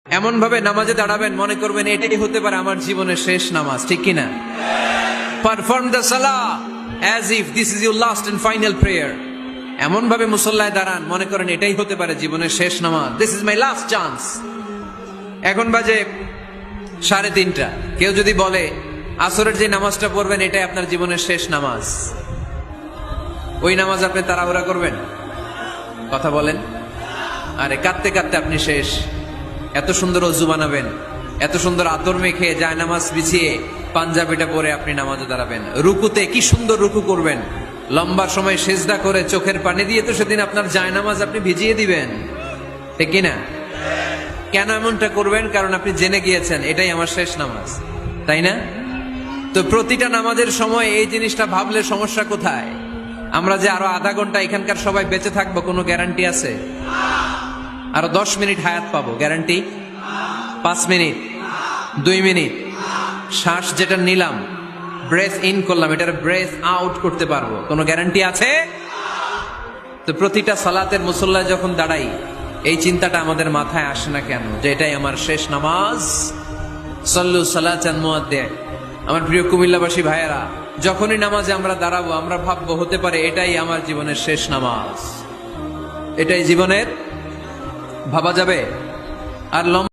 এমন ভাবে নামাজে দাঁড়াবেন মনে করবেন এটাই হতে পারে আমার জীবনের শেষ নামাজ, ঠিক কিনা? পারফর্ম দ্য সালাহ as if this is your last and final prayer. এমন ভাবে মুসল্লায় দাঁড়ান মনে করেন এটাই হতে পারে জীবনের শেষ নামাজ, this is my last chance. এখন বাজে 3:30। কেউ যদি বলে আসরের যে নামাজটা পড়বেন এটাই আপনার জীবনের শেষ নামাজ, ওই নামাজ আপনি তাড়াহুড়া করবেন? কথা বলেন। আরে কাঁদতে কাঁদতে আপনি শেষ। এত সুন্দর অজু বানাবেন, এত সুন্দর আতর মেখে জায়নামাজ বিছিয়ে পাঞ্জাবিটা পরে আপনি নামাজে দাঁড়াবেন। রুকুতে কি সুন্দর রুকু করবেন, লম্বা সময় সেজদা করে চোখের পানি দিয়ে তো সেদিন আপনার জায়নামাজ আপনি ভিজিয়ে দিবেন, ঠিক কিনা? কেন এমনটা করবেন? কারণ আপনি জেনে গিয়েছেন এটাই আমার শেষ নামাজ, তাই না? তো প্রতিটা নামাজের সময় এই জিনিসটা ভাবলে সমস্যা কোথায়? আমরা যে আরো আধা ঘন্টা এখানকার সবাই বেঁচে থাকবো কোনো গ্যারান্টি আছে? আরো 10 মিনিট হায়াত পাবো, গ্যারান্টি? 5 মিনিট, 2 মিনিট, শ্বাস যেটা নিলাম, ব্রেথ ইন করলাম, এটার ব্রেথ আউট করতে পারবো, কোনো গ্যারান্টি আছে? তো প্রতিটা সালাতের মুসল্লায় যখন দাঁড়াই এই চিন্তাটা আমাদের মাথায় আসে না কেন যে এটাই আমার শেষ নামাজ? সাল্লু সালাতান মুআদ্দিন। আমার প্রিয় কুমিল্লাবাসী ভাইয়েরা, যখনই নামাজে আমরা দাঁড়াবো আমরা ভাববো হতে পারে এটাই আমার জীবনের শেষ নামাজ, এটাই জীবনের, ভাবা যাবে? আর